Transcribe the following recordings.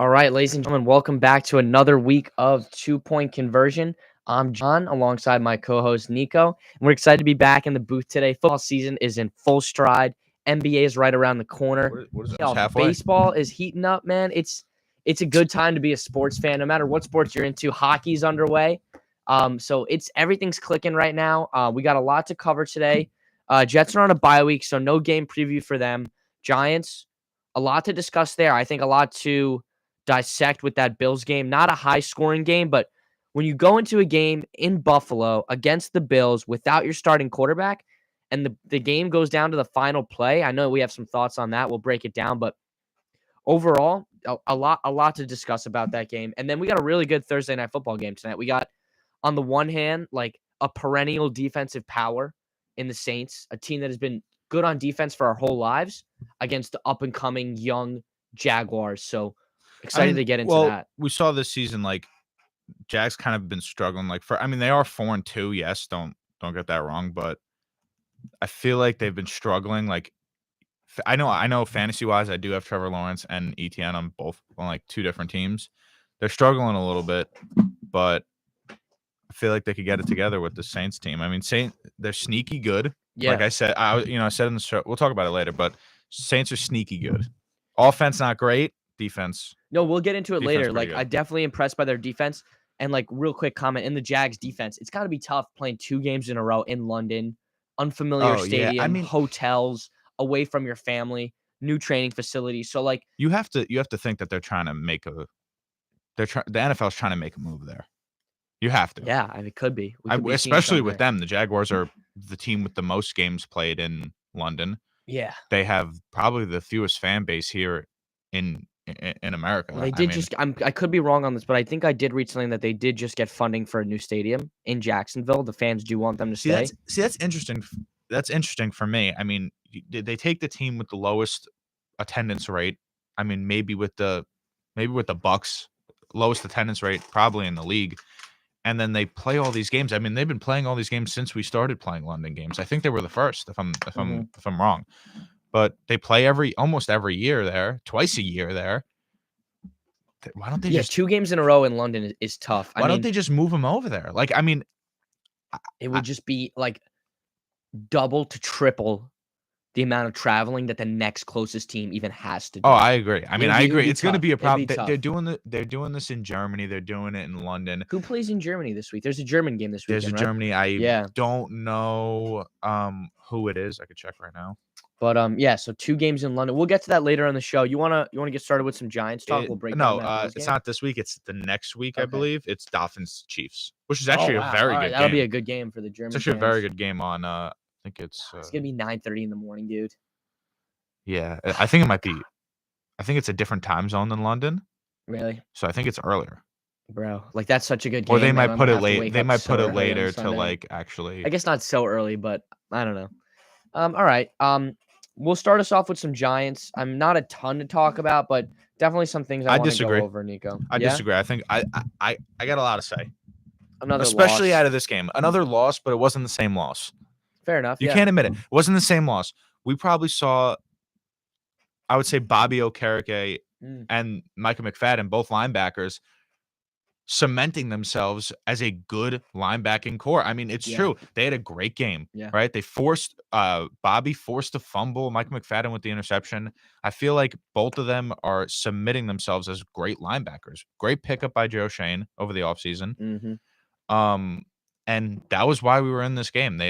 All right, ladies and gentlemen, welcome back to another week of 2 Point Conversion. I'm John alongside my co-host Nico, and we're excited to be back in the booth today. Football season is in full stride. NBA is right around the corner. What is it? Hell, Halfway. baseball is heating up, man. It's a good time to be a sports fan, no matter what sports you're into. Hockey's underway, so everything's clicking right now. We got a lot to cover today. Jets are on a bye week, so no game preview for them. Giants, a lot to discuss there. I think a lot to dissect with that Bills game. Not a high-scoring game, but when you go into a game in Buffalo against the Bills without your starting quarterback and the game goes down to the final play, I know we have some thoughts on that. We'll break it down, but overall, a lot to discuss about that game. And then we got a really good Thursday night football game tonight. We got, on the one hand, like a perennial defensive power in the Saints, a team that has been good on defense for our whole lives, against the up-and-coming young Jaguars. So excited to get into that. We saw this season, like, Jags kind of been struggling. They are 4-2. Yes, don't get that wrong, but I feel like they've been struggling. Like, I know fantasy wise, I do have Trevor Lawrence and ETN on both on like two different teams. They're struggling a little bit, but I feel like they could get it together with the Saints team. I mean, they're sneaky good. Yeah. Like I said, I said in the show, we'll talk about it later, but Saints are sneaky good. Offense not great, defense. No, we'll get into it later. Like, good. I'm definitely impressed by their defense. And like, real quick comment in the Jags defense, it's got to be tough playing 2 games in a row in London, unfamiliar stadium, hotels, away from your family, new training facilities. So like, you have to think that they're trying to make the NFL's trying to make a move there. You have to. Yeah, it could be. Especially with them. The Jaguars are the team with the most games played in London. Yeah. They have probably the fewest fan base here in America. Well, I could be wrong on this, but I think I did read something that they did just get funding for a new stadium in Jacksonville. The fans do want them to stay. That's interesting. That's interesting for me. I mean, they take the team with the lowest attendance rate. I mean, maybe with the Bucks, lowest attendance rate probably in the league. And then they play all these games. I mean, they've been playing all these games since we started playing London games. I think they were the first, if I'm wrong. But they play almost every year there, twice a year there. Why don't they just 2 games in a row in London is tough. Why don't they just move them over there? Like, I mean, it would just be like double to triple the amount of traveling that the next closest team even has to do. Oh, I agree. I mean, I agree. It's going to be a problem. They're doing this in Germany. They're doing it in London. Who plays in Germany this week? There's a German game this week. There's a Germany. I don't know who it is. I could check right now. But so 2 games in London. We'll get to that later on the show. You wanna get started with some Giants talk? We'll break down that it's not this week. It's the next week, okay. I believe. It's Dolphins Chiefs, which is actually a very good game. That'll be a good game for the Germans. It's actually a very good game on I think it's gonna be 9:30 in the morning, dude. Yeah, I think it might be. I think it's a different time zone than London. Really? So I think it's earlier. Bro, like that's such a good game. Or they might put it late. They might put it later to like actually. I guess not so early, but I don't know. All right. We'll start us off with some Giants. I'm not a ton to talk about, but definitely some things I want to go over, Nico. I disagree. I think I got a lot to say. Especially out of this game. Another loss, but it wasn't the same loss. Fair enough. You can't admit it. It wasn't the same loss. We probably saw, I would say, Bobby Okereke and Micah McFadden, both linebackers, cementing themselves as a good linebacking core. I mean, it's true. They had a great game, right? They Bobby forced a fumble, Mike McFadden with the interception. I feel like both of them are submitting themselves as great linebackers. Great pickup by Joe Shane over the offseason. And that was why we were in this game.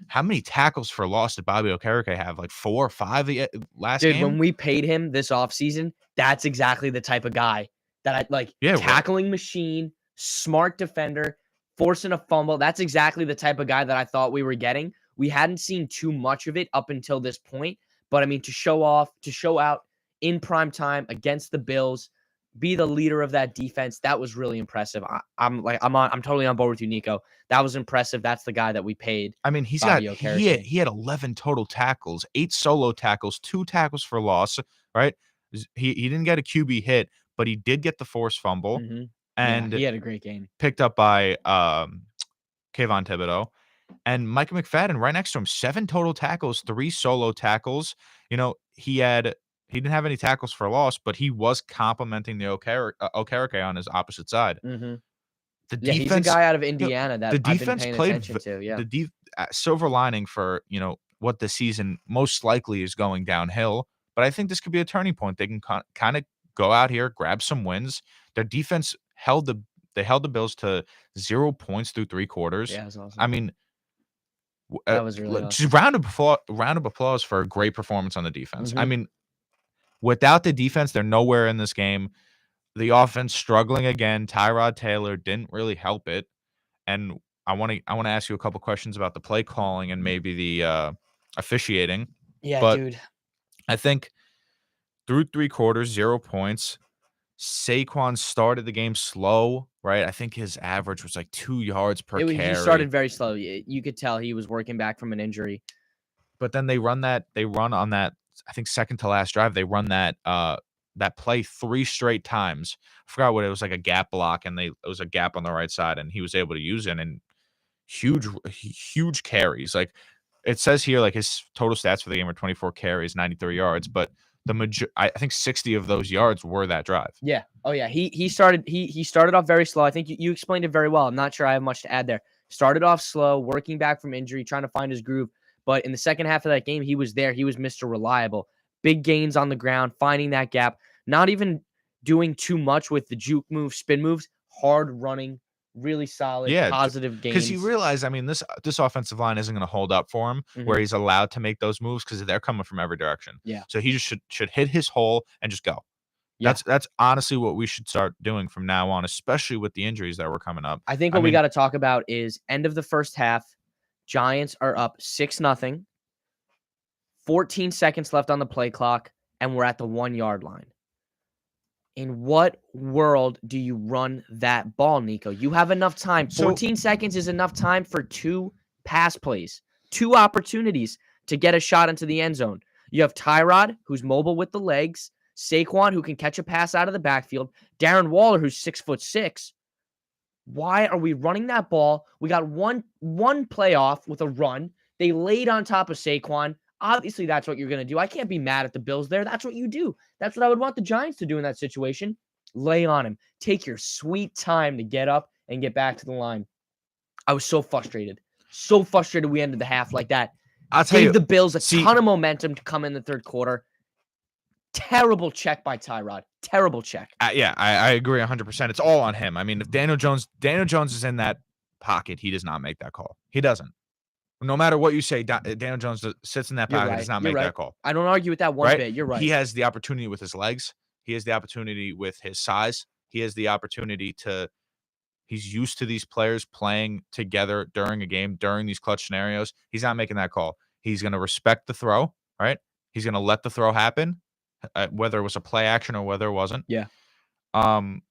How many tackles for loss did Bobby Okereke have? Like 4 or 5 last game? Dude, when we paid him this offseason, that's exactly the type of guy that I like. Tackling machine, smart defender, forcing a fumble. That's exactly the type of guy that I thought we were getting. We hadn't seen too much of it up until this point, but I mean, to show out in prime time against the Bills, be the leader of that defense, that was really impressive. I'm totally on board with you, Nico. That was impressive. That's the guy that we paid. I mean, he had 11 total tackles, 8 solo tackles, 2 tackles for loss, right? He didn't get a QB hit, but he did get the forced fumble, and he had a great game. Picked up by Kayvon Thibodeau, and Micah McFadden right next to him. 7 total tackles, 3 solo tackles. You know, he had He didn't have any tackles for loss, but he was complimenting the Okereke on his opposite side. Mm-hmm. The Yeah, he's a defense, guy out of Indiana that the I've been defense paying played attention to. Yeah. the silver lining for what the season most likely is going downhill. But I think this could be a turning point. They can kind of go out here, grab some wins. Their defense held the Bills to 0 points through 3 quarters. Yeah, that's awesome. I mean, That was really just awesome. round of applause for a great performance on the defense. I Mhm. mean, without the defense, they're nowhere in this game. The offense struggling again. Tyrod Taylor didn't really help it. And I want to ask you a couple questions about the play calling and maybe the officiating. Yeah, But dude. I think through 3 quarters, 0 points. Saquon started the game slow, right? I think his average was like 2 yards per carry. He started very slow. You could tell he was working back from an injury. But then they run on that, I think, second to last drive. They run that play 3 straight times. I forgot what it was, like a gap block, and it was a gap on the right side, and he was able to use it, and huge carries. Like it says here, like his total stats for the game are 24 carries, 93 yards, but I think 60 of those yards were that drive. Yeah. Oh yeah. He started off very slow. I think you explained it very well. I'm not sure I have much to add there. Started off slow, working back from injury, trying to find his groove. But in the second half of that game, he was there. He was Mr. Reliable. Big gains on the ground, finding that gap, not even doing too much with the juke move, spin moves, hard running, really solid, positive gains. Because he realized, I mean, this offensive line isn't going to hold up for him where he's allowed to make those moves because they're coming from every direction. Yeah. So he just should hit his hole and just go. Yeah. That's honestly what we should start doing from now on, especially with the injuries that were coming up. I think what we got to talk about is end of the first half. Giants are up 6-0. 14 seconds left on the play clock, and we're at the 1-yard line. In what world do you run that ball, Nico? You have enough time. 14 seconds is enough time for 2 pass plays, 2 opportunities to get a shot into the end zone. You have Tyrod, who's mobile with the legs, Saquon, who can catch a pass out of the backfield, Darren Waller, who's 6'6". Why are we running that ball? We got one playoff with a run. They laid on top of Saquon. Obviously, that's what you're going to do. I can't be mad at the Bills there. That's what you do. That's what I would want the Giants to do in that situation. Lay on him. Take your sweet time to get up and get back to the line. I was so frustrated. So frustrated we ended the half like that. I'll tell you, the Bills a ton of momentum to come in the third quarter. Terrible check by Tyrod. Terrible check. Yeah, I agree 100%. It's all on him. I mean, if Daniel Jones is in that pocket, he does not make that call. He doesn't. No matter what you say, Daniel Jones sits in that pocket, does not make that call. I don't argue with that one bit. You're right. He has the opportunity with his legs. He has the opportunity with his size. He has the opportunity to – he's used to these players playing together during a game, during these clutch scenarios. He's not making that call. He's going to respect the throw, right? He's going to let the throw happen, whether it was a play action or whether it wasn't. Yeah. Can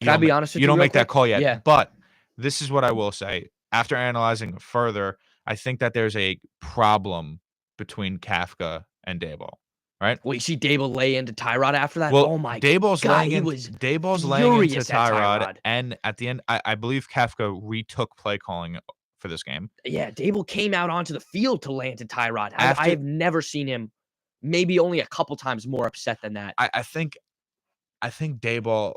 I be honest with you? You don't make that call yet. Yeah. But this is what I will say. After analyzing further, I think that there's a problem between Kafka and Daboll, right? Well, you see Daboll lay into Tyrod after that? Well, oh, my Daboll's God. Daboll's laying into Tyrod. And at the end, I believe Kafka retook play calling for this game. Yeah, Daboll came out onto the field to lay into Tyrod. I have never seen him maybe only a couple times more upset than that. I think Daboll,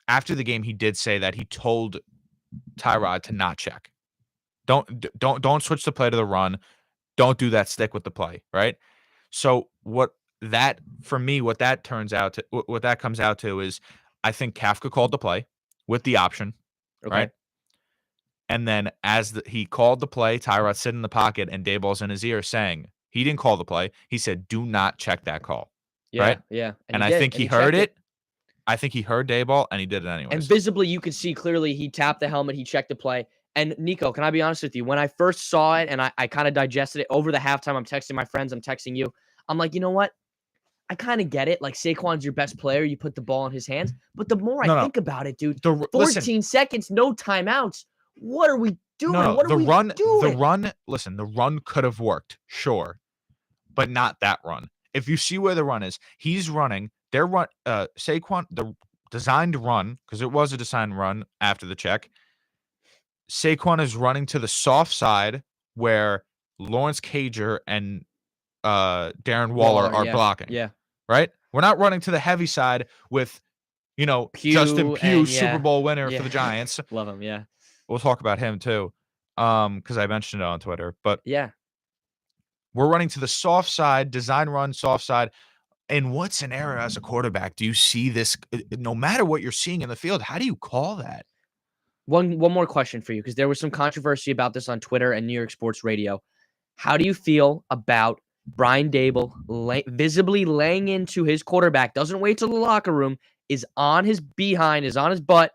after the game, he did say that he told Tyrod to not check. Don't switch the play to the run. Don't do that. Stick with the play, right? So what that comes out to is I think Kafka called the play with the option, right? And then as he called the play, Tyrod sit in the pocket and Daboll's in his ear saying he didn't call the play. He said, "Do not check that call." Right? Yeah. And I think he heard it. I think he heard Daboll and he did it anyways. And visibly, you could see clearly he tapped the helmet, he checked the play. And Nico, can I be honest with you? When I first saw it and I kind of digested it over the halftime, I'm texting my friends, I'm texting you. I'm like, you know what? I kind of get it. Like, Saquon's your best player. You put the ball in his hands. But the more I think about it, dude, 14 seconds, no timeouts. What are we doing? What are we doing? The run could have worked, sure, but not that run. If you see where the run is, he's running. Saquon, the designed run, because it was a designed run after the check. Saquon is running to the soft side where Lawrence Cager and Darren Waller are blocking. Yeah. right? We're not running to the heavy side with, Justin Pugh Pugh, and Super Bowl winner for yeah. the Giants. Love him, yeah. We'll talk about him too, because I mentioned it on Twitter. But Yeah. we're running to the soft side, design run, soft side. In what scenario as a quarterback do you see this? No matter what you're seeing in the field, how do you call that? One more question for you, because there was some controversy about this on Twitter and New York Sports Radio. How do you feel about Brian Dable visibly laying into his quarterback, doesn't wait till the locker room, is on his behind, is on his butt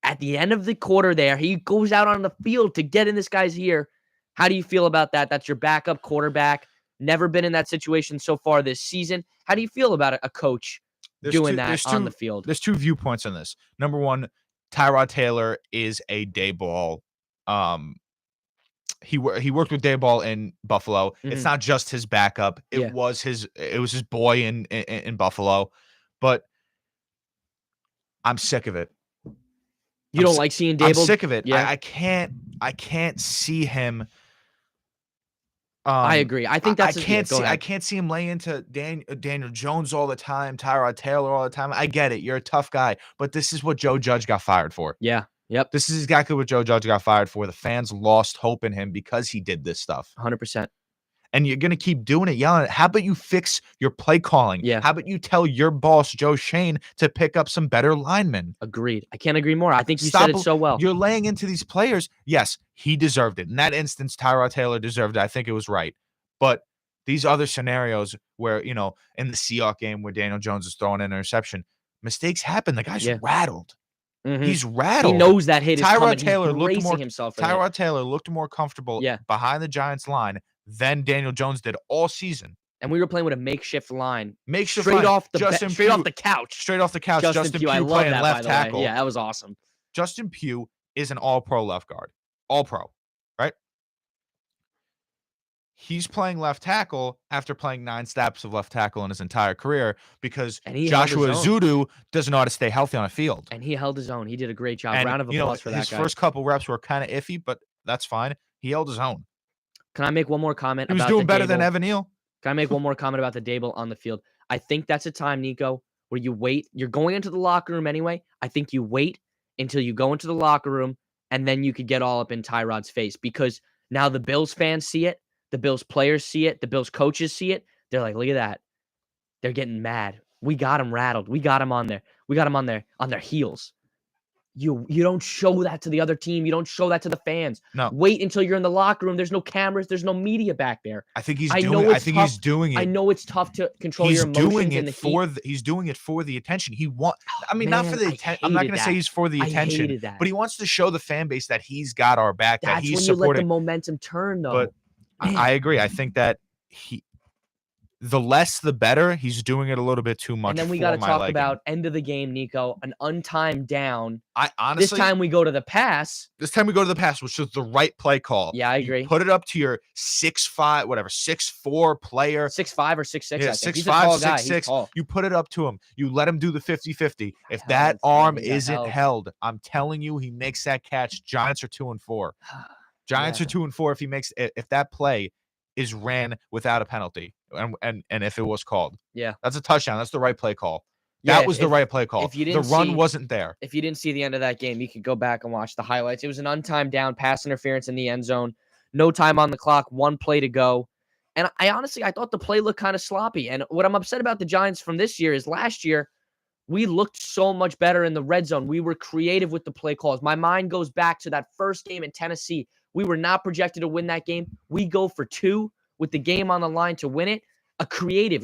at the end of the quarter there. He goes out on the field to get in this guy's ear. How do you feel about that? That's your backup quarterback. Never been in that situation so far this season. How do you feel about a coach doing that on the field? There's two viewpoints on this. Number one, Tyrod Taylor is a Daboll. He worked with Daboll in Buffalo. It's not just his backup. It was his boy in Buffalo. But I'm sick of it. You don't like seeing Daboll? I'm sick of it. Yeah. I can't see him. I agree. I think that's I can't see him lay into Daniel Jones all the time, Tyrod Taylor all the time. I get it. You're a tough guy, but this is what Joe Judge got fired for. Yeah. Yep. This is exactly what Joe Judge got fired for. The fans lost hope in him because he did this stuff. 100%. And you're going to keep doing it, yelling it. How about you fix your play calling? Yeah. How about you tell your boss, Joe Shane, to pick up some better linemen? Agreed. I can't agree more. I think you said it so well. You're laying into these players. Yes, he deserved it. In that instance, Tyrod Taylor deserved it. I think it was right. But these other scenarios where, in the Seahawks game where Daniel Jones is throwing an interception, mistakes happen. The guy's rattled. Mm-hmm. He's rattled. He knows that hit is coming. Tyrod Taylor looked more comfortable behind the Giants line than Daniel Jones did all season. And we were playing with a makeshift line. Straight off the couch. Straight off the couch. Justin Pugh playing left tackle. Yeah, that was awesome. Justin Pugh is an all-pro left guard. All-pro, right? He's playing left tackle after playing 9 snaps of left tackle in his entire career because Joshua Ezeudu doesn't know how to stay healthy on a field. And he held his own. He did a great job. And, round of applause for that guy. His first couple reps were kind of iffy, but that's fine. He held his own. Can I make one more comment? He was doing better than Evan Neal. Can I make one more comment about the Daboll on the field? I think that's a time, Nico, where you wait. You're going into the locker room anyway. I think you wait until you go into the locker room, and then you could get all up in Tyrod's face, because now the Bills fans see it. The Bills players see it. The Bills coaches see it. They're like, look at that. They're getting mad. We got him rattled. We got him on there. We got him on their heels. You don't show that to the other team. You don't show that to the fans. No. Wait until you're in the locker room. There's no cameras. There's no media back there. I think he's doing it. I know it's tough to control your emotions. He's doing it for the attention. Not for the attention. I'm not going to say he's for the attention, but he wants to show the fan base that he's got our back. That's that he's when supporting. You let the momentum turn, though. But I agree. I think that the less the better. He's doing it a little bit too much. And then we got to talk about end of the game, Nico, an untimed down. I honestly, this time we go to the pass. Which was the right play call. Yeah, I agree. You put it up to your 6'5", 6'4" player. 6'5" or 6'6". Yeah, 6'5", 6'6". You put it up to him. You let him do the 50-50. If that arm isn't held, I'm telling you, he makes that catch. Giants are 2-4. Giants are 2-4 if that play is ran without a penalty and if it was called. Yeah. That's a touchdown. That's the right play call. That was the right play call. The run wasn't there. If you didn't see the end of that game, you could go back and watch the highlights. It was an untimed down, pass interference in the end zone. No time on the clock, 1 play to go. And I thought the play looked kind of sloppy. And what I'm upset about the Giants from this year is last year, we looked so much better in the red zone. We were creative with the play calls. My mind goes back to that first game in Tennessee. We were not projected to win that game. We go for 2 with the game on the line to win it. A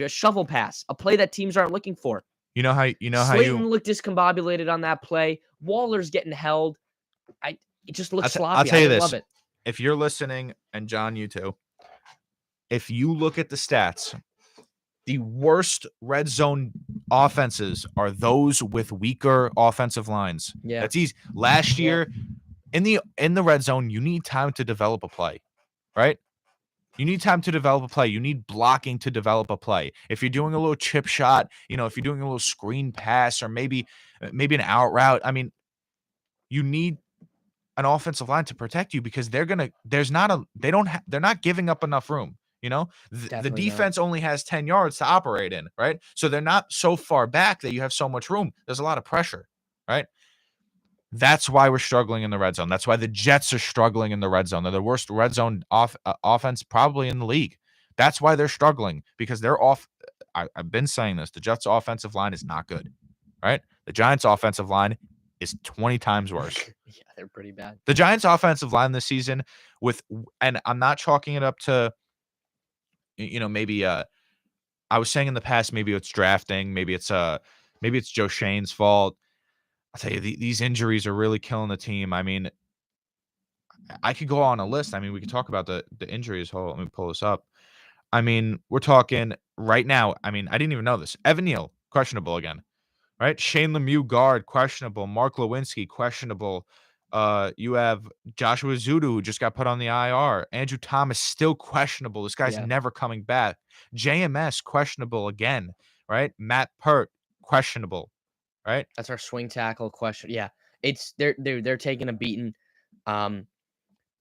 shovel pass, a play that teams aren't looking for. Slayton looked discombobulated on that play. Waller's getting held. It just looks sloppy. I'll tell you this. Love it. If you're listening, and John, you too, if you look at the stats, the worst red zone offenses are those with weaker offensive lines. Yeah. That's easy. Last year, in the red zone, you need time to develop a play, right? You need time to develop a play. You need blocking to develop a play. If you're doing a little chip shot, if you're doing a little screen pass or maybe an out route, you need an offensive line to protect you because they're not giving up enough room. You know, the Definitely not. defense only has 10 yards to operate in, right? So they're not so far back that you have so much room. There's a lot of pressure, right? That's why we're struggling in the red zone. That's why the Jets are struggling in the red zone. They're the worst red zone offense probably in the league. That's why they're struggling, because they're off. I've been saying this. The Jets' offensive line is not good, right? The Giants' offensive line is 20 times worse. Yeah, they're pretty bad. The Giants' offensive line this season and I'm not chalking it up to, maybe I was saying in the past, maybe it's drafting, maybe it's Joe Shane's fault. I'll tell you, these injuries are really killing the team. I mean, I could go on a list. I mean, we could talk about the injuries. Hold on, let me pull this up. I mean, we're talking right now. I mean, I didn't even know this. Evan Neal, questionable again, right? Shane Lemieux, guard, questionable. Mark Lewinsky, questionable. You have Joshua Zudu, who just got put on the IR. Andrew Thomas, still questionable. This guy's never coming back. JMS, questionable again, right? Matt Pert, questionable, right? That's our swing tackle question. Yeah, it's they're taking a beating.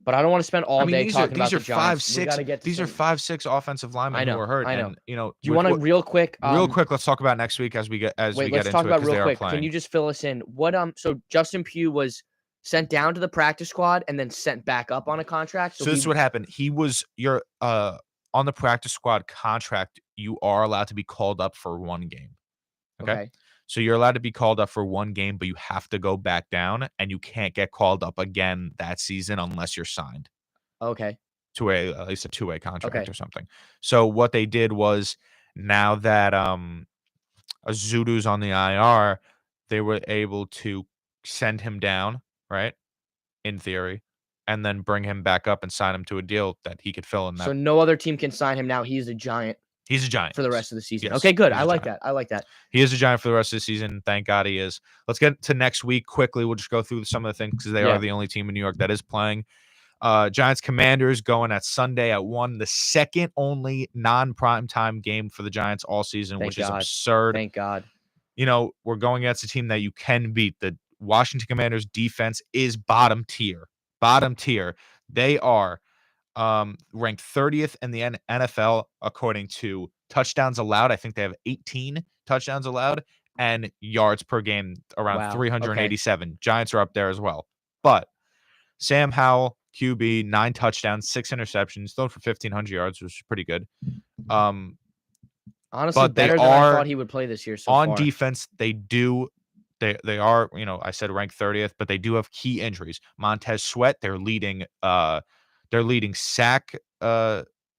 But I don't want to spend all day talking about the Giants. We got to get to these are 5'6" offensive linemen who are hurt. I know. And, Do you want to real quick? Let's talk about next week as we get into it. Let's talk about real quick. Can you just fill us in? What So Justin Pugh was sent down to the practice squad and then sent back up on a contract. So this is what happened. He was on the practice squad contract. You are allowed to be called up for one game. Okay. So you're allowed to be called up for one game, but you have to go back down, and you can't get called up again that season unless you're signed. Okay. To at least a two-way contract or something. So what they did was, now that Zudu's on the IR, they were able to send him down, right? In theory, and then bring him back up and sign him to a deal that he could fill in that. So no other team can sign him now. He's a Giant. He's a Giant for the rest of the season. Yes, okay, good. I like that. He is a Giant for the rest of the season. Thank God he is. Let's get to next week quickly. We'll just go through some of the things because they are the only team in New York that is playing. Giants Commanders going at Sunday at 1, the second only non-primetime game for the Giants all season, which is absurd. Thank God. We're going against a team that you can beat. The Washington Commanders defense is bottom tier. They are ranked 30th in the NFL according to touchdowns allowed. I think they have 18 touchdowns allowed, and yards per game around 387. Okay. Giants are up there as well. But Sam Howell, QB, 9 touchdowns, 6 interceptions, thrown for 1,500 yards, which is pretty good. Honestly, better than I thought he would play this year so on far. Defense, they are, I said ranked 30th, but they do have key injuries. Montez Sweat, their leading sack.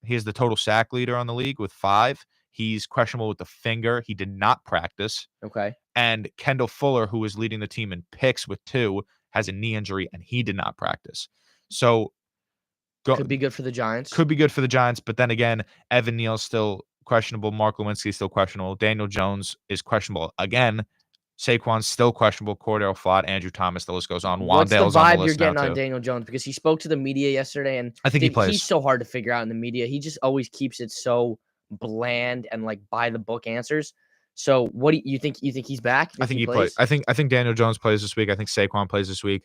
He is the total sack leader on the league with 5. He's questionable with the finger. He did not practice. Okay. And Kendall Fuller, who is leading the team in picks with 2, has a knee injury, and he did not practice. So could be good for the Giants. Could be good for the Giants, but then again, Evan Neal's still questionable. Mark Lewinsky is still questionable. Daniel Jones is questionable again. Saquon's still questionable. Cordell Flott, Andrew Thomas, the list goes on. What's the vibe you're getting on Daniel Jones? Because he spoke to the media yesterday, and I think he plays. He's so hard to figure out in the media. He just always keeps it so bland and like by the book answers. So what do you think? You think he's back? I think he plays. I think Daniel Jones plays this week. I think Saquon plays this week.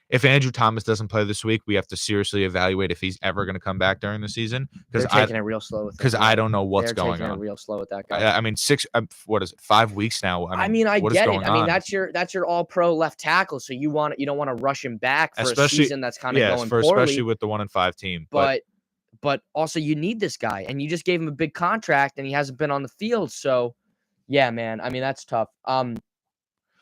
If Andrew Thomas doesn't play this week, we have to seriously evaluate if he's ever going to come back during the season. They're taking it real slow with him. Because I don't know what's going on. They're taking it real slow with that guy. I mean, 5 weeks now. I get it. I mean, that's your all-pro left tackle, so you don't want to rush him back for a season that's kind of going poorly. Especially with the 1-5 team. But also you need this guy, and you just gave him a big contract, and he hasn't been on the field. So, yeah, man. I mean, that's tough.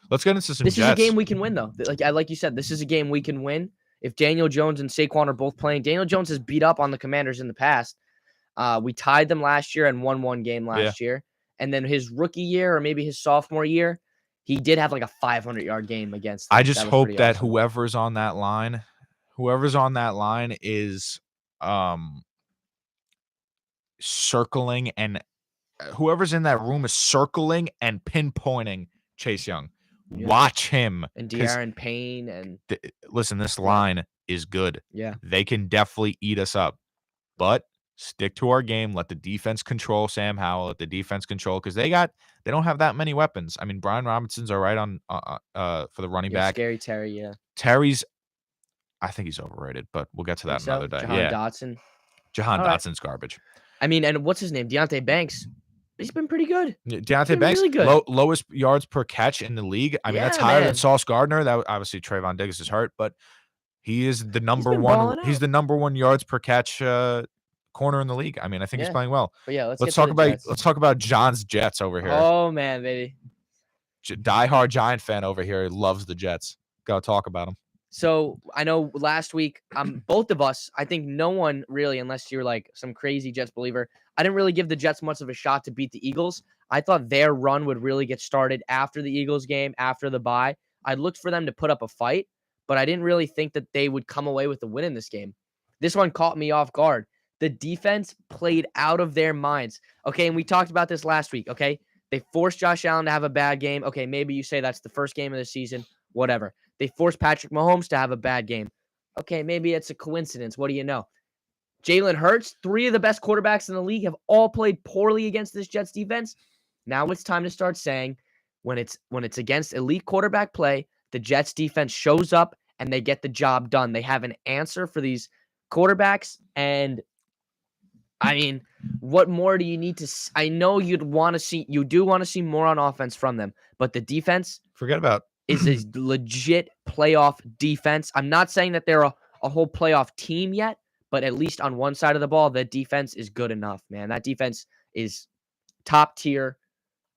Let's get into some This is a game we can win, though. Like you said, this is a game we can win. If Daniel Jones and Saquon are both playing, Daniel Jones has beat up on the Commanders in the past. We tied them last year and won one game last year. And then his rookie year, or maybe his sophomore year, he did have like a 500-yard game against them. I just hope that whoever's on that line is circling, and whoever's in that room is circling and pinpointing Chase Young. Watch him. And De'Aaron Payne. And listen, this line is good. Yeah. They can definitely eat us up. But stick to our game. Let the defense control Sam Howell. Let the defense control, because they don't have that many weapons. I mean, Brian Robinson's all right on for the running back. Scary Terry, yeah. Terry's, I think he's overrated, but we'll get to that another day. Jahan Dotson. Jahan Dotson's garbage. I mean, and what's his name? Deontay Banks. He's been pretty good. Deontay Been Banks, really good. lowest yards per catch in the league. I mean, that's Yeah, higher than man. Sauce Gardner. That obviously Trayvon Diggs is hurt, but he is the number been one. balling He's out. the number one yards per catch corner in the league. I mean, I think he's Yeah. playing well. But yeah, let's Let's get to talk the about Jets. let's talk about John's Jets over here. Oh man, baby. Diehard Giant fan over here. He loves the Jets. Gotta talk about him. So I know last week, both of us, I think no one really, unless you're like some crazy Jets believer, I didn't really give the Jets much of a shot to beat the Eagles. I thought their run would really get started after the Eagles game, after the bye. I looked for them to put up a fight, but I didn't really think that they would come away with the win in this game. This one caught me off guard. The defense played out of their minds. Okay, and we talked about this last week, okay? They forced Josh Allen to have a bad game. Okay, maybe you say that's the first game of the season, whatever. They forced Patrick Mahomes to have a bad game. Okay, maybe it's a coincidence. What do you know? Jalen Hurts, 3 of the best quarterbacks in the league, have all played poorly against this Jets defense. Now it's time to start saying when it's against elite quarterback play, the Jets defense shows up and they get the job done. They have an answer for these quarterbacks. And I mean, what more do you need to I know you do want to see more on offense from them, but the defense Forget about is a legit playoff defense. I'm not saying that they're a whole playoff team yet, but at least on one side of the ball, the defense is good enough, man. That defense is top tier.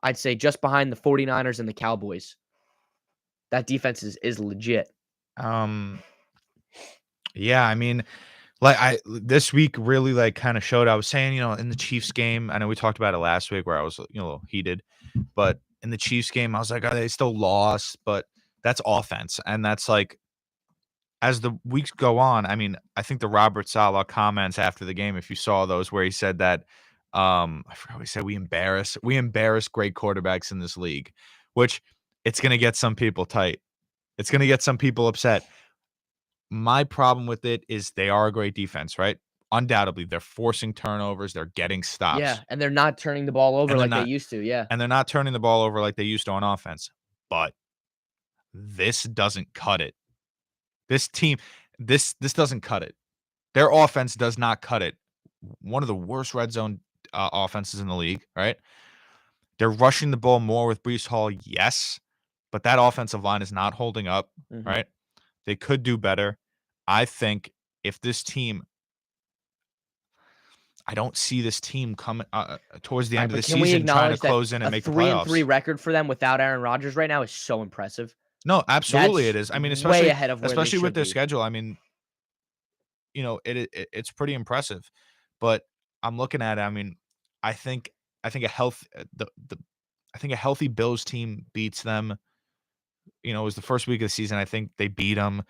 I'd say just behind the 49ers and the Cowboys. That defense is legit. Yeah, I mean, like this week really like kind of showed. I was saying, in the Chiefs game, I know we talked about it last week where I was, a little heated, but in the Chiefs game, I was like, oh, they still lost, but that's offense. And that's like, as the weeks go on, I mean, I think the Robert Saleh comments after the game, if you saw those, where he said that, I forgot what he said, we embarrass great quarterbacks in this league, which it's going to get some people tight. It's going to get some people upset. My problem with it is they are a great defense, right? Undoubtedly, they're forcing turnovers, they're getting stops. Yeah, and they're not turning the ball over like they used to. Yeah. And they're not turning the ball over like they used to on offense. But this doesn't cut it. This team, this doesn't cut it. Their offense does not cut it. One of the worst red zone offenses in the league, right? They're rushing the ball more with Breece Hall, yes, but that offensive line is not holding up, right? They could do better. I think if this team, I don't see this team coming towards the end of the season trying to close in and make the playoffs. A 3-3 record for them without Aaron Rodgers right now is so impressive. No, absolutely it is. I mean, especially way ahead of where especially they with their should be. schedule. I mean, it's pretty impressive. But I'm looking at it. I mean, I think a healthy Bills team beats them. It was the first week of the season. I think they beat them.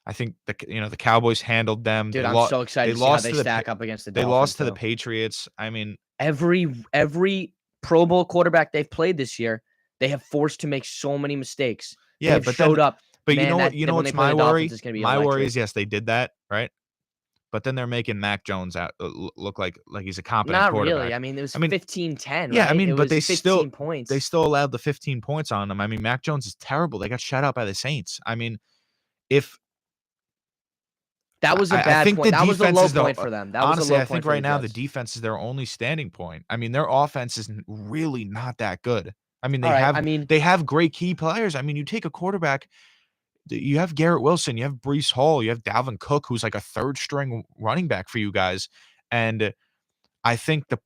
I think the Cowboys handled them. Dude, I'm so excited to see how they stack up against the Dolphins. They lost to the Patriots. I mean, every Pro Bowl quarterback they've played this year, they have forced to make so many mistakes. Yeah, but showed up. But man, you know what's my worry? My worry is yes, they did that, right? But then they're making Mac Jones out look like he's a competent quarterback. Not really. I mean, it was 15-10. Yeah, right? I mean, but they 15 points. They still allowed the 15 points on them. I mean, Mac Jones is terrible. They got shut out by the Saints. I mean, that was a bad point. That was a low point for them. Honestly, I think right now the defense is their only standing point. I mean, their offense is really not that good. I mean, they have great key players. I mean, you take a quarterback, you have Garrett Wilson, you have Breece Hall, you have Dalvin Cook, who's like a third string running back for you guys. And I think the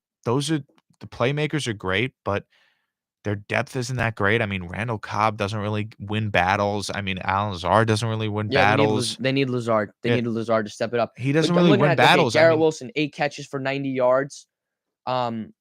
playmakers are great, but their depth isn't that great. I mean, Randall Cobb doesn't really win battles. I mean, Alan Lazard doesn't really win battles. They need Lazard. They need Lazard to step it up. He doesn't really win battles. Garrett Wilson, 8 catches for 90 yards. And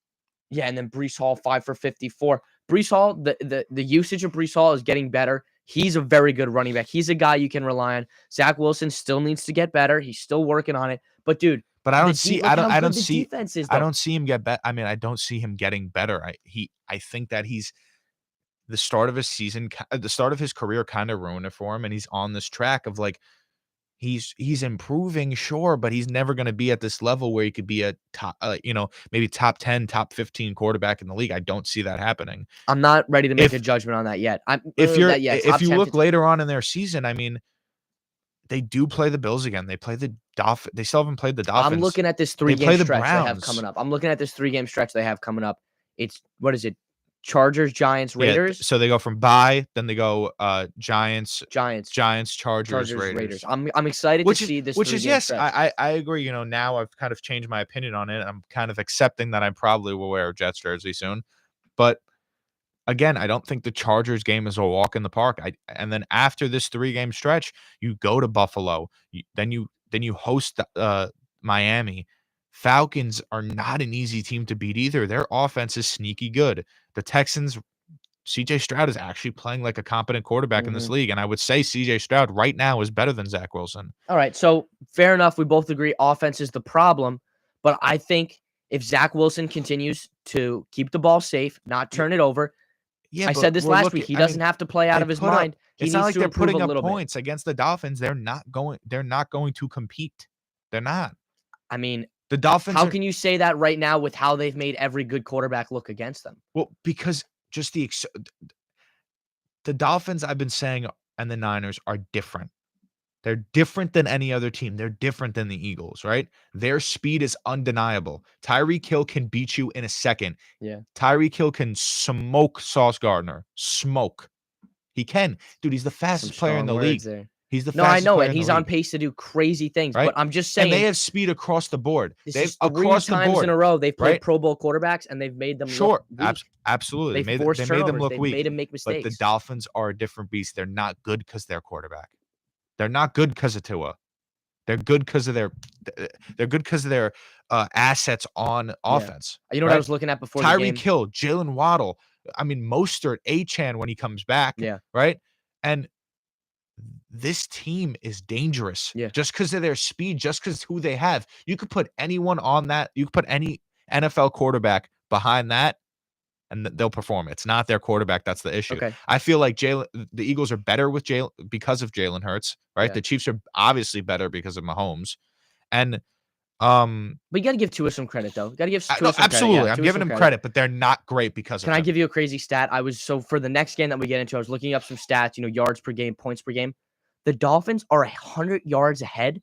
then Breece Hall, 5 for 54. Breece Hall, the usage of Breece Hall is getting better. He's a very good running back. He's a guy you can rely on. Zach Wilson still needs to get better. He's still working on it. But dude, I don't see him get better. I mean, I don't see him getting better. I think that he's the start of his season, the start of his career kind of ruined it for him, and he's on this track of like he's improving, sure, but he's never going to be at this level where he could be a top, maybe top 10, top 15 quarterback in the league. I don't see that happening. I'm not ready to make a judgment on that yet. If you look later on in their season, I mean, they do play the Bills again. They play the Dolphins. They still haven't played the Dolphins. I'm looking at this play 3-game the stretch they have Browns. coming up. I'm looking at this 3-game stretch they have coming up. It's what is it? Chargers, Giants, Yeah, Raiders. so they go from bye, then they go Giants, Giants, Chargers, Raiders. I'm excited to see this. Which is 3-game yes, stretch. I agree. You know, now I've kind of changed my opinion on it. I'm kind of accepting that I probably will wear a Jets jersey soon, but again, I don't think the Chargers game is a walk in the park. And then after this 3-game stretch, you go to Buffalo, then you host Miami. Falcons are not an easy team to beat either. Their offense is sneaky good. The Texans, CJ Stroud is actually playing like a competent quarterback in this league. And I would say CJ Stroud right now is better than Zach Wilson. All right. So fair enough. We both agree offense is the problem. But I think if Zach Wilson continues to keep the ball safe, not turn it over. Yeah, I said this last week. He doesn't have to play out of his mind. It's not like they're putting up points against the Dolphins. They're not going to compete. They're not. I mean, the Dolphins. How can you say that right now with how they've made every good quarterback look against them? Well, because just the Dolphins, I've been saying, and the Niners are different. They're different than any other team. They're different than the Eagles, right? Their speed is undeniable. Tyreek Hill can beat you in a second. Yeah. Tyreek Hill can smoke Sauce Gardner. Smoke. He can. Dude, he's the fastest player in the league. There. He's the fastest player and he's on pace to do crazy things. Right? But I'm just saying. And they have speed across the board. They've across the board. 3 times in a row, they've played Pro Bowl quarterbacks, and they've made them look weak. Absolutely. They made them look weak. They made them make mistakes. But the Dolphins are a different beast. They're not good because they're quarterback. They're not good because of Tua. They're good because of their assets on offense. You know what I was looking at before Tyreek Hill, Jalen Waddle. I mean, Mostert, Achane when he comes back. Yeah. Right. And this team is dangerous. Yeah. Just because of their speed, just because who they have. You could put anyone on that. You could put any NFL quarterback behind that, and they'll perform. It's not their quarterback that's the issue. Okay. I feel like the Eagles are better with because of Jalen Hurts, right? Yeah. The Chiefs are obviously better because of Mahomes. And but you got to give Tua some credit, though. Got to give Tua some absolutely. credit. Yeah, I'm giving him credit, but they're not great because of Can I give you a crazy stat? For the next game that we get into, I was looking up some stats, yards per game, points per game. The Dolphins are 100 yards ahead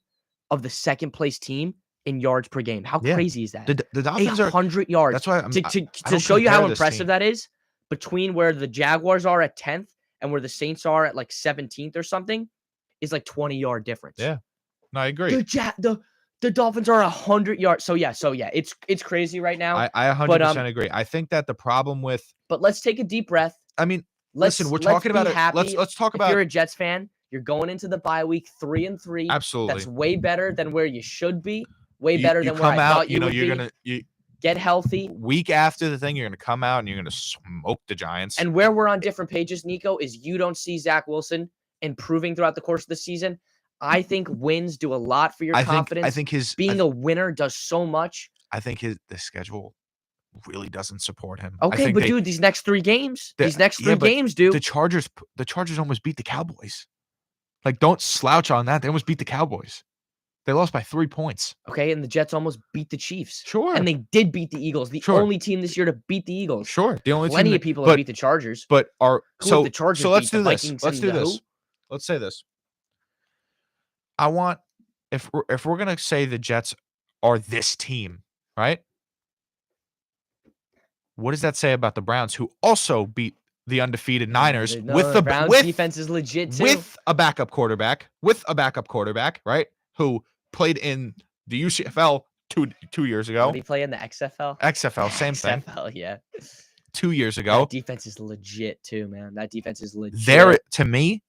of the second place team in yards per game. How crazy is that? The Dolphins 100 yards. That's why to show you how impressive that is, between where the Jaguars are at 10th and where the Saints are at like 17th or something, is like 20-yard difference. Yeah. No, I agree. The Dolphins are 100 yards. So yeah, it's crazy right now. I 100% agree. I think that the problem with. But let's take a deep breath. I mean, listen, we're talking about it. Let's talk about. If you're a Jets fan, you're going into the bye week 3-3. Absolutely. That's way better than where you should be. Way better than where I thought you would be. Get healthy. Week after the thing, you're going to come out and you're going to smoke the Giants. And where we're on different pages, Nico, is you don't see Zach Wilson improving throughout the course of the season. I think wins do a lot for your confidence. I think being a winner does so much. I think the schedule really doesn't support him. Okay, but dude, these next 3 games, dude. The Chargers almost beat the Cowboys. Like, don't slouch on that. They almost beat the Cowboys. They lost by 3 points. Okay, and the Jets almost beat the Chiefs. Sure. And they did beat the Eagles. The only team this year to beat the Eagles. Sure. The only Plenty of people have beat the Chargers. But the Chargers so let's beat do the this. Vikings Let's do this. Let's say this. I want if we're gonna say the Jets are this team, right? What does that say about the Browns, who also beat the undefeated Niners the Browns defense is legit too. With a backup quarterback, right? Who played in the UCFL two years ago. Did he play in the XFL? XFL, same thing. XFL, yeah. 2 years ago. That defense is legit too, man. That defense is legit. To me,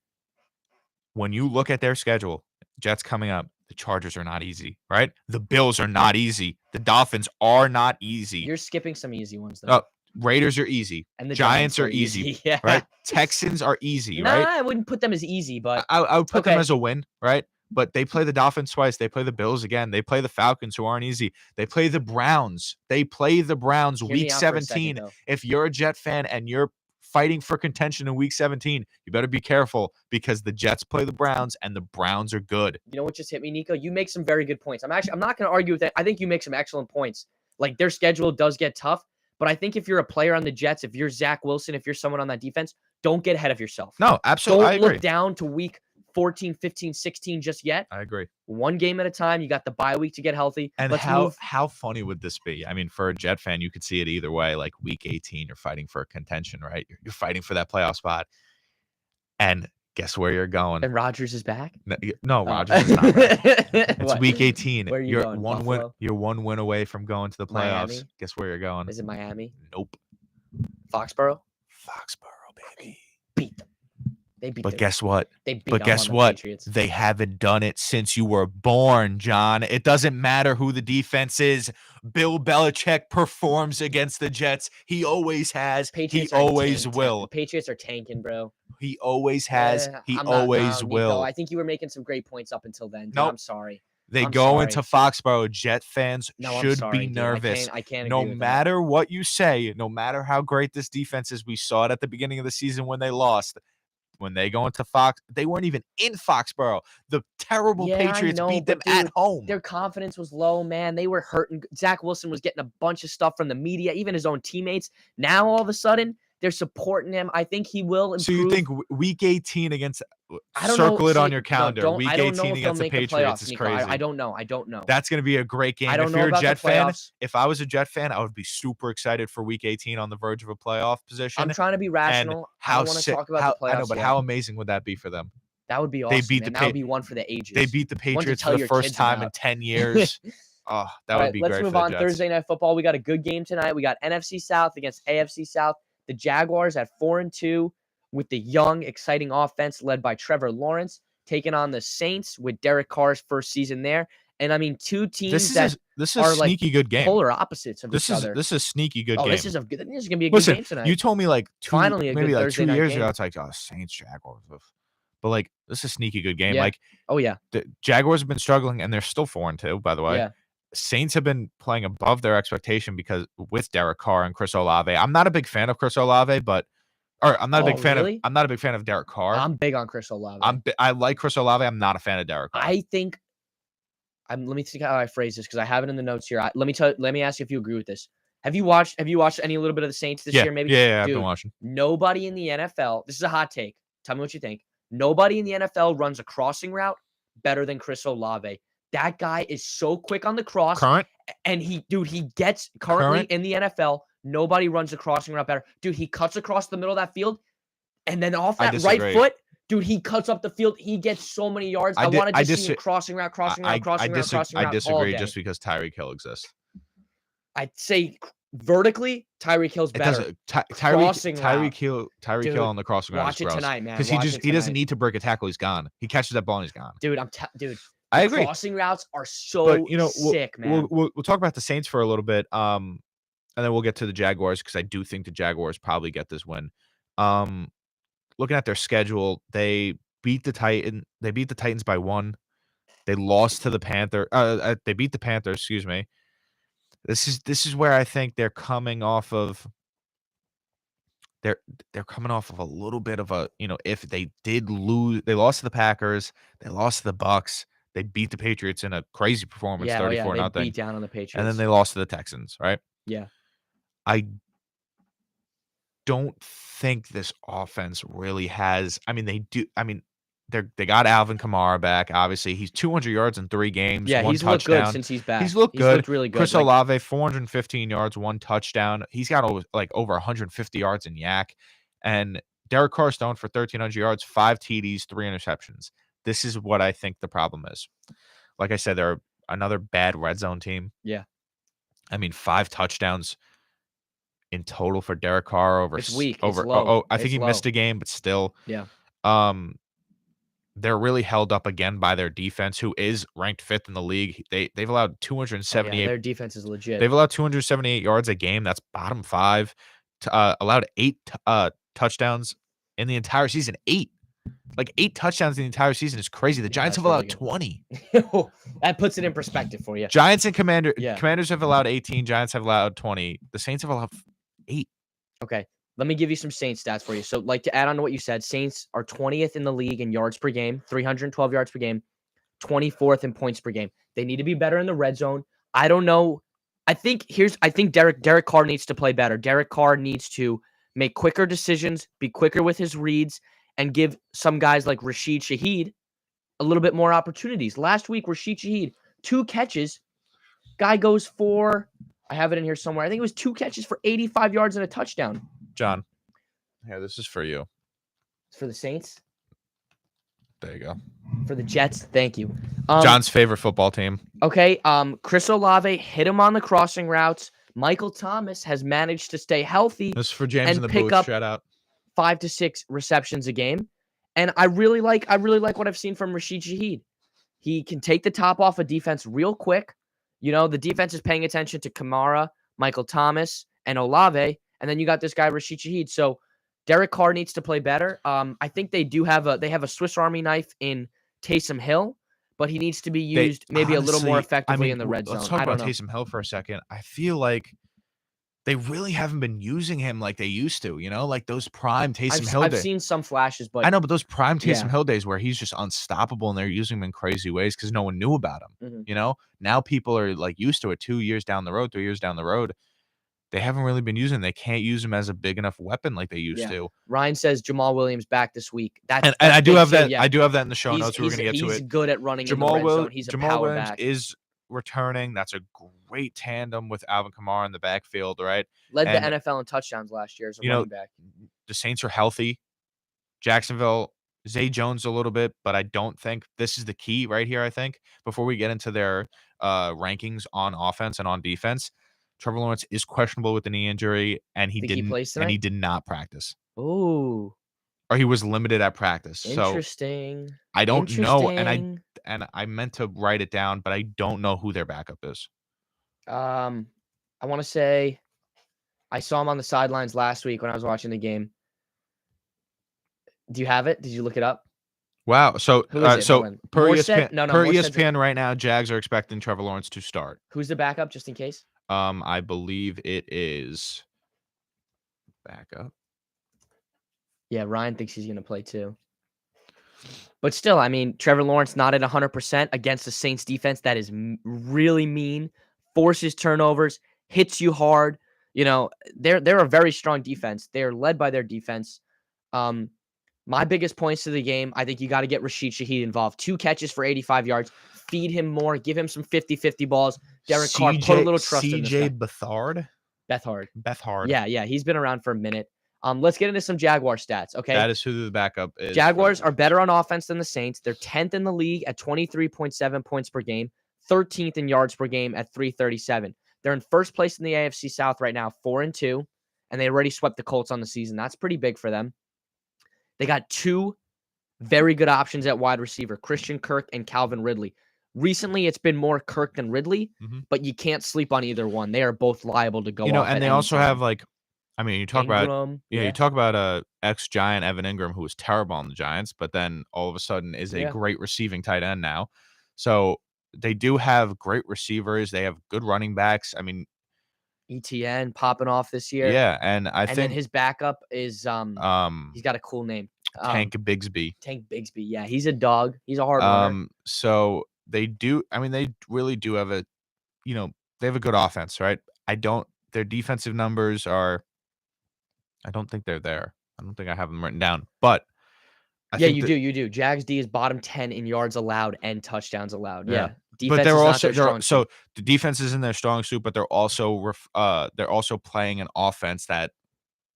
when you look at their schedule, Jets coming up, the Chargers are not easy, right? The Bills are not easy. The Dolphins are not easy. You're skipping some easy ones, though. Raiders are easy. And the Giants are easy. Yeah. Right? Texans are easy, right? I wouldn't put them as easy, but I would put them as a win, right? But they play the Dolphins twice. They play the Bills again. They play the Falcons, who aren't easy. They play the Browns. Week 17. If you're a Jet fan and you're fighting for contention in week 17, you better be careful, because the Jets play the Browns and the Browns are good. You know what just hit me, Nico? You make some very good points. I'm not going to argue with that. I think you make some excellent points. Like, their schedule does get tough, but I think if you're a player on the Jets, if you're Zach Wilson, if you're someone on that defense, don't get ahead of yourself. No, absolutely. Don't look down to week 14, 15, 16 just yet. I agree. One game at a time. You got the bye week to get healthy. And Let's how move. how funny would this be? I mean, for a Jet fan, you could see it either way. Like week 18, you're fighting for a contention, right? You're fighting for that playoff spot. And guess where you're going? And Rodgers is back. No, Oh. Rodgers is not back. It's What? week 18. Where are you You're going? one win. Buffalo? You're one win away from going to the playoffs. Miami? Guess where you're going? Is it Miami? Nope. Foxborough? Foxborough, baby. Beat them. They beat But them. guess what? They beat But up guess on the what? Patriots. They haven't done it since you were born, John. It doesn't matter who the defense is. Bill Belichick performs against the Jets. He always has. Patriots He are always tanked. will. Patriots are tanking, bro. He always has. He I'm not- always no, Nico, will. I think you were making some great points up until then. Dude, Nope. I'm sorry. They I'm go sorry. into Foxborough. Jet fans No, I'm should sorry, be dude. nervous. I can't No agree with that. matter what you say, no matter how great this defense is, we saw it at the beginning of the season when they lost. When they go into Fox, they weren't even in Foxborough. The terrible Yeah, I Patriots know, beat them but at dude, home. Their confidence was low, man. They were hurting. Zach Wilson was getting a bunch of stuff from the media, even his own teammates. Now all of a sudden, they're supporting him. I think he will improve. So you think week 18 against I don't know. circle it on See, your no, calendar. Week I don't know 18 if they'll against the make the Patriots playoffs, is Nico. crazy. I don't know. I don't know. That's going to be a great game. I don't If know you're a about Jet the fan, playoffs. if I was a Jet fan, I would be super excited for week 18 on the verge of a playoff position. I'm trying to be rational. I How don't want to sick, talk about the playoffs. I know, but yet. how amazing would that be for them? That would be awesome. beat man. the That would be one for the ages. They beat the One to Patriots tell for the your first kids time in about. 10 years. Oh, that All would right, be let's great move for the on. Jets. Thursday Night Football. We got a good game tonight. We got NFC South against AFC South. The Jaguars at 4-2 with the young, exciting offense led by Trevor Lawrence, taking on the Saints with Derek Carr's first season there. And I mean, two teams This is a are like sneaky good game. polar opposites of This each is other. this is a sneaky good game. This is gonna be a good Listen, game tonight. you told me like Finally a good maybe like Thursday 2 night years game. ago. It's like, oh, Saints Jaguars, but like this is a sneaky good game. Yeah. Like Oh yeah, the Jaguars have been struggling, and they're still 4-2. By the way, yeah. Saints have been playing above their expectation because with Derek Carr and Chris Olave. I'm not a big fan of Chris Olave, I'm not a big fan really? of. I'm not a big fan of Derek Carr. I'm big on Chris Olave. I like Chris Olave. I'm not a fan of Derek Carr. I think. Let me think how I phrase this because I have it in the notes here. Let me ask you if you agree with this. Have you watched any little bit of the Saints this year? Maybe. Yeah, I've Dude, been watching. nobody in the NFL. This is a hot take. Tell me what you think. Nobody in the NFL runs a crossing route better than Chris Olave. That guy is so quick on the cross, Current. and he gets currently Current? in the NFL. Nobody runs a crossing route better. Dude, he cuts across the middle of that field, and then off I that right disagree. foot, dude, he cuts up the field. He gets so many yards. I wanted to see him crossing route, crossing route, crossing route, crossing route. I disagree all just day. because Tyreek Hill exists. I'd say vertically, Tyreek Hill's It better. doesn't. Crossing Tyreek route. Hill Dude, on the crossing route Watch is it gross. tonight, man. Because Watch it he doesn't tonight. need to break a tackle. He's gone. He catches that ball and he's gone. Dude, dude. I agree. Crossing routes are so But we'll, sick, man. we'll talk about the Saints for a little bit. And then we'll get to the Jaguars because I do think the Jaguars probably get this win. Looking at their schedule, they beat the Titans by 1. They lost to the Panther. They beat the Panthers. Excuse me. This is where I think they're coming off of. They're coming off of a little bit of a, if they did lose, they lost to the Packers, they lost to the Bucks, they beat the Patriots in a crazy performance, 34-0. They beat down on the Patriots. And then they lost to the Texans, right? Yeah. I don't think this offense really has. I mean, they do. I mean, they got Alvin Kamara back. Obviously, he's 200 yards in 3 games. Yeah, 1 he's touchdown. looked good since he's back. He's looked good. Looked really good. Chris Olave, 415 yards, 1 touchdown. He's got over 150 yards in yak. And Derek Carr Stone for 1,300 yards, 5 TDs, 3 interceptions. This is what I think the problem is. Like I said, they're another bad red zone team. Yeah. I mean, 5 touchdowns in total for Derek Carr over. It's weak. Over. It's low. I think It's he low. missed a game, but still. Yeah. They're really held up again by their defense, who is ranked 5th in the league. They've allowed 278. Their defense is legit. They've allowed 278 yards a game. That's bottom 5. Allowed 8 touchdowns in the entire season. 8 touchdowns in the entire season is crazy. The Giants have allowed 20. That puts it in perspective for you. Giants and Commanders. Yeah. Commanders have allowed 18. Giants have allowed 20. The Saints have allowed 8. Okay. Let me give you some Saints stats for you. So, to add on to what you said, Saints are 20th in the league in yards per game, 312 yards per game, 24th in points per game. They need to be better in the red zone. I don't know. I think Derek Carr needs to play better. Derek Carr needs to make quicker decisions, be quicker with his reads, and give some guys like Rashid Shaheed, a little bit more opportunities. Last week, Rashid Shaheed, 2 catches. Guy goes for, I have it in here somewhere. I think it was 2 catches for 85 yards and a touchdown. John, here, this is for you. It's for the Saints. There you go. For the Jets. Thank you. John's favorite football team. Okay. Chris Olave hit him on the crossing routes. Michael Thomas has managed to stay healthy. This is for James and in the pick booth. up Shout out. 5 to 6 receptions a game. And I really like what I've seen from Rashid Shaheed. He can take the top off a defense real quick. You know, the defense is paying attention to Kamara, Michael Thomas, and Olave. And then you got this guy, Rashid Shaheed. So Derek Carr needs to play better. I think they have a Swiss Army knife in Taysom Hill, but he needs to be used maybe a little more effectively in the red zone. Let's talk about Taysom Hill for a second. I feel like they really haven't been using him like they used to, you know, like those prime Taysom Hill days. I've seen some flashes, but I know, but those prime Taysom Hill days where he's just unstoppable and they're using him in crazy ways because no one knew about him. You know, now people are like used to it 2 years down the road, 3 years down the road. They haven't really been using him. They can't use him as a big enough weapon like they used to. Ryan says Jamal Williams back this week. And I do have that. I do have that in the show notes. We're going to get to it. He's good at running in the red zone. He's a power Williams back. is returning. That's a great tandem with Alvin Kamara in the backfield, right? Led the NFL in touchdowns last year as a running back. The Saints are healthy. Jacksonville, Zay Jones a little bit, but I don't think this is the key right here, I think, before we get into their rankings on offense and on defense. Trevor Lawrence is questionable with the knee injury, and he did not practice. Ooh. Or he was limited at practice. Interesting. So I don't know, and I meant to write it down, but I don't know who their backup is. I want to say I saw him on the sidelines last week when I was watching the game. Do you have it? Did you look it up? Wow. So per ESPN right now, Jags are expecting Trevor Lawrence to start. Who's the backup, just in case? I believe it is backup. Yeah, Ryan thinks he's going to play too. But still, I mean, Trevor Lawrence not at 100% against the Saints defense that is really mean, forces turnovers, hits you hard. You know, they're a very strong defense. They're led by their defense. My biggest points to the game, I think you got to get Rashid Shaheed involved. 2 catches for 85 yards. Feed him more. Give him some 50-50 balls. Derek Carr, put a little trust in this guy. Bethard. Yeah. He's been around for a minute. Let's get into some Jaguar stats, okay? That is who the backup is. Jaguars are better on offense than the Saints. They're 10th in the league at 23.7 points per game, 13th in yards per game at 337. They're in first place in the AFC South right now, 4-2, and they already swept the Colts on the season. That's pretty big for them. They got 2 very good options at wide receiver, Christian Kirk and Calvin Ridley. Recently, it's been more Kirk than Ridley, but you can't sleep on either one. They are both liable to go off. And they also have you talk Ingram, about ex-Giant Evan Ingram, who was terrible on the Giants, but then all of a sudden is a great receiving tight end now. So they do have great receivers. They have good running backs. I mean, ETN popping off this year. Yeah, and I think then his backup is he's got a cool name. Tank Bigsby. Tank Bigsby. Yeah, he's a dog. He's a hard runner. So they do. I mean, they really do have they have a good offense, right? Their defensive numbers are. I don't think they're there. I don't think I have them written down, but you do. Jags D is bottom 10 in yards allowed and touchdowns allowed. Yeah. But so the defense is in their strong suit, but they're also playing an offense that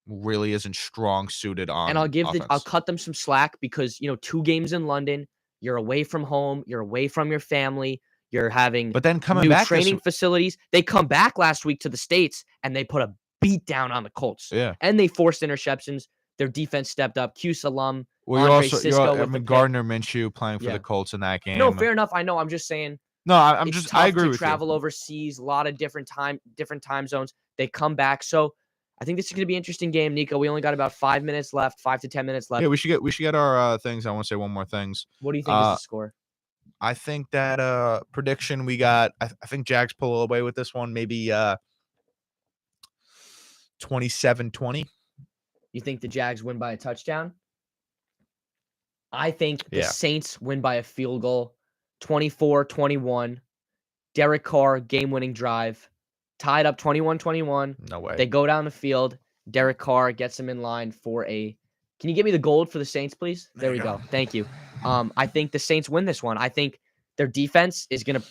really isn't strong suited on. And I'll cut them some slack because 2 games in London, you're away from home, you're away from your family, you're having new training facilities. They come back last week to the States and they put a beat down on the Colts. Yeah. And they forced interceptions. Their defense stepped up. Cuse alum. Well, Gardner Minshew playing for the Colts in that game. No, fair enough. I know. I'm just saying. No, I agree with you. Travel overseas, a lot of different time zones. They come back. So I think this is going to be an interesting game, Nico. We only got about 5 minutes left, 5 to 10 minutes left. Yeah, we should get our things. I want to say one more things. What do you think is the score? I think that prediction we got. I think Jags pull away with this one. Maybe 27-20. You think the Jags win by a touchdown? I think the Saints win by a field goal, 24-21. Derek Carr, game-winning drive, tied up 21-21. No way. They go down the field. Derek Carr gets him in line for a Can you give me the gold for the Saints, please? There There we you go. go. Thank you. I think the Saints win this one. I think their defense is going to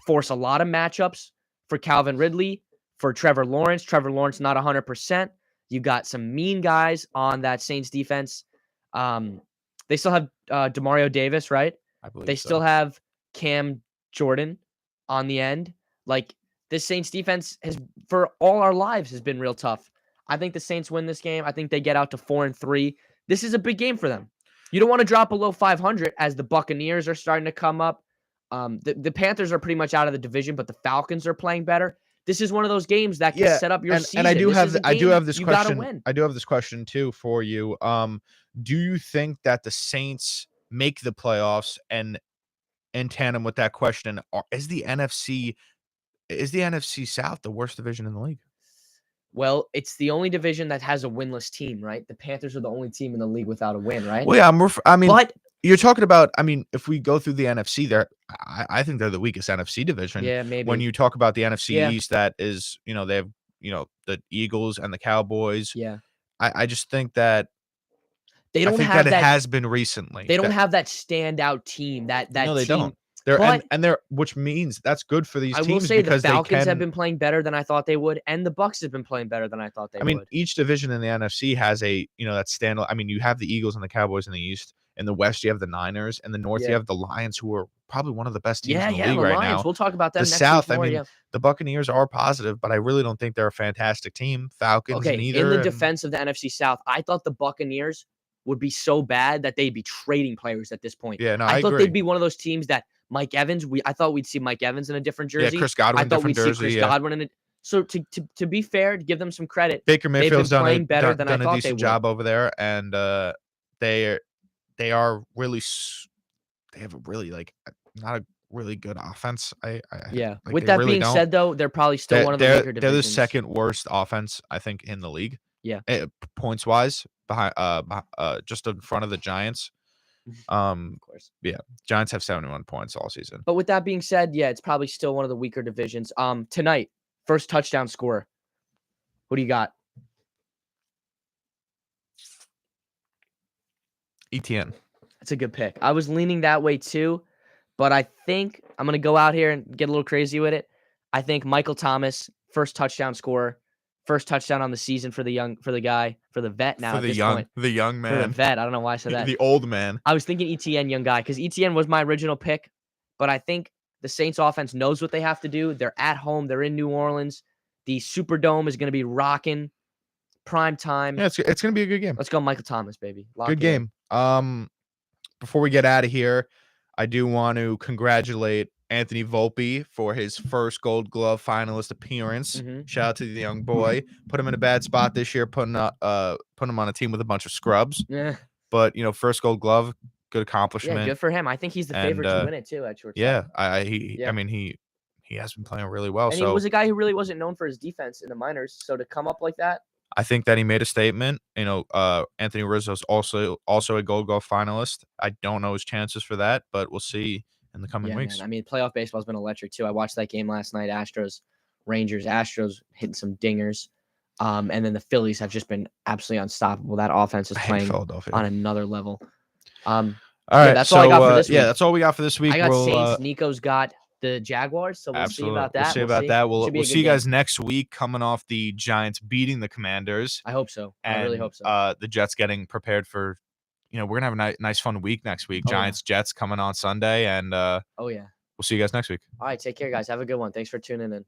force a lot of matchups for Calvin Ridley, for Trevor Lawrence. Trevor Lawrence not 100%. You got some mean guys on that Saints defense. They still have Demario Davis, right? I believe They still have Cam Jordan on the end. Like, this Saints defense has, for all our lives, has been real tough. I think the Saints win this game. I think they get out to 4-3. This is a big game for them. You don't want to drop below 500 as the Buccaneers are starting to come up. The Panthers are pretty much out of the division, but the Falcons are playing better. This is one of those games that can set up your season. And I do This have is a I do game have this you gotta question. win. I do have this question too for you. Do you think that the Saints make the playoffs? And in tandem with that question, is the NFC South the worst division in the league? Well, it's the only division that has a winless team, right? The Panthers are the only team in the league without a win, right? Well, yeah, I mean, But you're talking about. I mean, if we go through the NFC, I think they're the weakest NFC division. yeah, maybe. When you talk about the NFC Yeah. East, that is, they have, the Eagles and the Cowboys. Yeah. I just think that They don't I think have that that. it has been recently. They don't have that standout team. That No, they team. don't. They're But and they're, which means that's good for these I will teams say the because they Falcons have can. been playing better than I thought they would, and the Bucks have been playing better than I thought they I mean, would. each division in the NFC has a, that standout. I mean, you have the Eagles and the Cowboys in the East. In the West, you have the Niners. In the North, you Yeah. have the Lions, who are probably one of the best teams Yeah, in the yeah, league the right Lions. now. We'll talk about them The next South, week more, I mean, yeah. the Buccaneers are positive, but I really don't think they're a fantastic team. Falcons Okay, neither. in the and- defense of the NFC South, I thought the Buccaneers would be so bad that they'd be trading players at this point. Yeah, no, I I thought agree. they'd be one of those teams that Mike Evans. I thought we'd see Mike Evans in a different Yeah, jersey. Chris Godwin, I thought we'd different see jersey. Chris Yeah. Godwin in it. So to be fair, to give them some credit, Baker they've been Mayfield's playing done better a, than done I a thought they decent would. job over there, and they are really they have a really not a really good offense. Yeah. like, With they that really being don't. said, though, they're probably still one of the weaker They're the divisions. second worst offense, I think, in the league. Yeah. Points wise, behind just in front of the Giants. Of course. Yeah, Giants have 71 points all season. But with that being said, yeah, it's probably still one of the weaker divisions. Tonight, first touchdown scorer. Who do you got? ETN. That's a good pick. I was leaning that way too, but I think I'm gonna go out here and get a little crazy with it. I think Michael Thomas, first touchdown scorer, first touchdown on the season for the vet now For at the this young, point. the young For the man, vet. I don't know why I said that. the old man. I was thinking ETN, young guy, because ETN was my original pick, but I think the Saints offense knows what they have to do. They're at home. They're in New Orleans. The Superdome is going to be rocking. Prime time. Yeah, it's going to be a good game. Let's go Michael Thomas, baby. Lock Good it in. game. Before we get out of here, I do want to congratulate Anthony Volpe for his first Gold Glove finalist appearance. Mhm. Shout out to the young boy. Put him in a bad spot this year, putting him on a team with a bunch of scrubs. Yeah, But first Gold Glove, good accomplishment. good for him. I think he's the favorite to win it too at shortstop. Yeah, Yeah. I mean he has been playing really well. And So he was a guy who really wasn't known for his defense in the minors. So to come up like that, I think that he made a statement. Anthony Rizzo's also a Gold Glove finalist. I don't know his chances for that, but we'll see in the coming yeah, weeks. man. I mean, playoff baseball's been electric too. I watched that game last night. Astros hitting some dingers. And then the Phillies have just been absolutely unstoppable. That offense is I hate playing Philadelphia. on another level. All right, that's all I got for this week. Yeah, that's all we got for this week. I got Saints. Nico's got the Jaguars, so we'll see about that. We'll see about that. Should be a We'll good see you game. guys next week, coming off the Giants beating the Commanders. I hope so. I really hope so. The Jets getting prepared for, we're gonna have a nice fun week next week. Oh, yeah. Giants Jets coming on Sunday, and Oh yeah. we'll see you guys next week. All right, take care, guys. Have a good one. Thanks for tuning in.